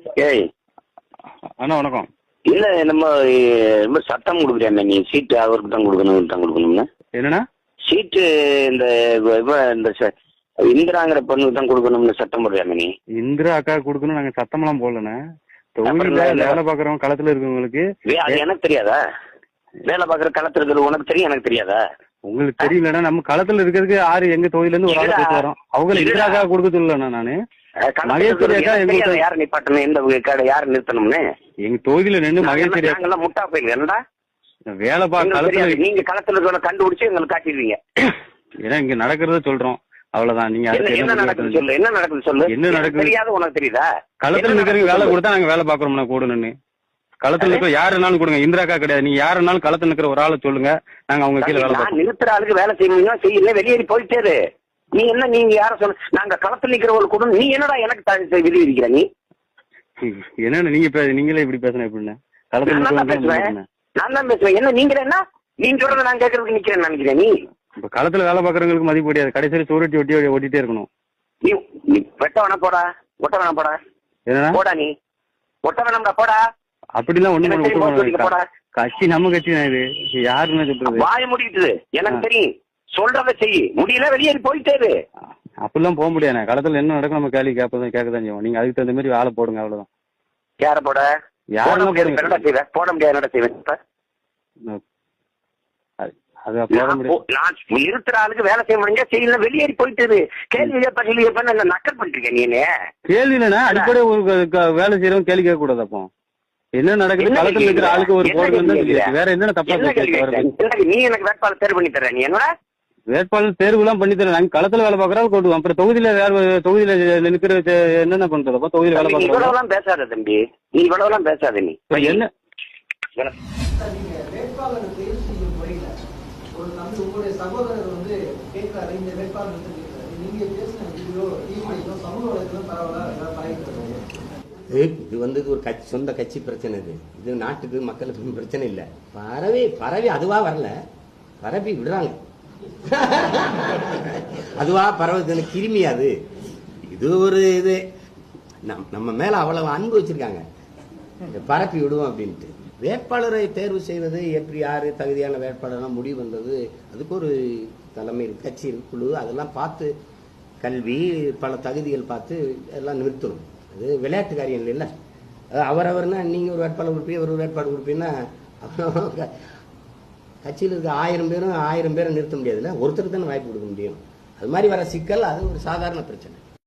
ஏய் அண்ணா வணக்கம். இல்ல நம்ம சட்டம் கொடுக்குறியா நீ சீட்டு அவருக்கு தான் கொடுக்கணும்னு என்னன்னா சீட்டு இந்த இந்திராங்கிற பொண்ணுக்கு தான் கொடுக்கணும்னு சட்டம் போடுறியா நீ? இந்திரா அக்கா கொடுக்கணும் நாங்க சத்தமெல்லாம் போடலண்ணே. தொகுதியில வேலை பாக்குறவங்க களத்துல இருக்கவங்களுக்கு அது எனக்கு தெரியாதா? வேலை பாக்குற களத்துல இருக்கிறது உனக்கு தெரியும் எனக்கு தெரியாதா? உங்களுக்கு தெரியலன்னா நம்ம களத்துல இருக்கிறதுக்கு ஆறு எங்க தொகுதியில இருந்து ஒரு ஆள் பேசி வரோம். அவங்க இந்திரா அக்கா கொடுக்க சொல்லலண்ணா. நானு மகேஸ்வரி அக்கா எங்களுக்கு யாரு நிப்பாட்டணும் எந்த யாரு நிறுத்தணும்னு எங்க தொகுதியில நின்று மகேஸ்வரி அக்கா முட்டா போயிருக்கா வேலை பார்க்க நீங்க களத்துல இருக்கிற கண்டுபிடிச்சு எங்களுக்கு காட்டிடுவீங்க. ஏன்னா இங்க நடக்கிறத சொல்றோம் அவ்வளவுதான். நீங்க என்ன நடக்குது சொல்லு, என்ன நடக்குது சொல்லு. என்ன நடக்குது தெரியாத உனக்கு தெரியுதா? களத்துல நிக்கிறவங்க வேலை கொடுத்தா நாங்க வேலை பாக்குறோம்னா கூடணும்னு. களத்துல இருக்கிற யாருனாலும் கொடுங்க. இந்திராக்கா கிடையாது. நீங்க யாருனாலும் களத்துல நிக்கிற ஒரு ஆளை சொல்லுங்க, நாங்க அவங்க கீழே வேலை பார்க்கணும். நிறுத்துற ஆளுக்கு வேலை செய்யணும் செய்யல வெளியேறி போயிட்டே நீ என்ன நீங்க யார சொல்ல நாங்க களத்துல நிக்கிறவங்க கூட நீ என்னடா எனக்கு விதி விதிக்கிற நீ? என்னன்னு நீங்களே இப்படி பேசணும் எப்படின்னு? களத்துல நான் தான் பேசுவேன். என்ன நீங்க என்ன நீங்க சொல்றத நான் கேட்கறதுக்கு நிக்கிறேன்னு நினைக்கிறேன். நீ இப்ப களத்துல வேலை பாக்குறவங்களுக்கு மதிப்பு கிடையாது. கடைசியில சோறுட்டி ஒட்டிட்டே இருக்கணும். நீ வெட்ட வேணா போடா, ஒட்ட வேணா போடா. என்ன போடா நீ ஒட்ட வேணாம்டா போடா. அப்படிலாம் ஒண்ணு போடா. கட்சி நம்ம கட்சி தான். இது யாருன்னு சொல்றது? வாய முடிக்கிட்டு எனக்கு தெரியும். சொல்றத செய்ய முடியல வெளியேறி போயிட்டே. அப்படிலாம் போக முடியாது. களத்துல என்ன நடக்கும் நம்ம கேள்வி கேட்கதான் செய்வோம். நீங்க அதுக்கு தகுந்த மாதிரி ஆளை போடுங்க அவ்வளவுதான். யார போட? யாரும் போட முடியாது. என்னடா செய்வேன் இருக்கிற ஆளுக்கு வேலை செய்ய முடிஞ்சா செய்யல வெளியேறி போயிட்டு கேள்வி கேட்ப நக்கல் பண்ணிருக்கேன். நீ கேள்வி இல்லைன்னா அடிப்படை வேலை செய்யறவங்க கேள்வி கேட்க கூடாது. அப்போ என்ன நடக்குது? களத்துல இருக்கிற ஆளுக்கு ஒரு வேற என்னென்ன தப்பா நீ எனக்கு வேட்பாளர் தேர்வு பண்ணி தர? நீ என்னோட வேட்பாளர் தேர்வு எல்லாம் பண்ணி தரேன். நாங்க களத்துல வேலை பாக்குறோம் கொண்டு அப்புறம் தொகுதியில தொகுதியில நிற்கிற என்னென்ன பண்றதப்போ தொகுதியில வேலை பாக்குறோம். இவ்வளவுலாம் பேசாத தம்பி, நீ இவ்வளவுலாம் பேசாத. நீ என்ன உங்களுடைய சகோதரர் வந்து கேட்கிறாரு இந்த வேட்பாளர் நீங்க பேசின வீடியோ சமூக வலைதளம் பரவலா இது வந்து ஒரு கட்சி சொந்த கட்சி பிரச்சனை. இது நாட்டுக்கு மக்களுக்கு பிரச்சனை இல்லை. பரவி அதுவா வரல, பரப்பி விடுறாங்க. அதுவா பரவுது கிருமி. அது இது ஒரு இது நம்ம மேல அவ்வளவு அன்பு வச்சிருக்காங்க, பரப்பி விடுவோம் அப்படின்ட்டு. வேட்பாளரை தேர்வு செய்வது எப்படி, யாரு தகுதியான வேட்பாளர்லாம் முடிவு வந்தது, அதுக்கு ஒரு தலைமை கட்சி குழு அதெல்லாம் பார்த்து கல்வி பல தகுதிகள் பார்த்து எல்லாம் நிறுத்தணும். அது விளையாட்டு காரியம் இல்லை. அவரவர்னா நீங்க ஒரு வேட்பாளர் கொடுப்பீங்க, ஒரு வேட்பாளர் கொடுப்பீங்கன்னா கட்சியில் இருக்க 1000 பேரை நிறுத்த முடியாதுல்ல. ஒருத்தருக்கு தானே வாய்ப்பு கொடுக்க முடியும். அது மாதிரி வர சிக்கல் அது ஒரு சாதாரண பிரச்சனை.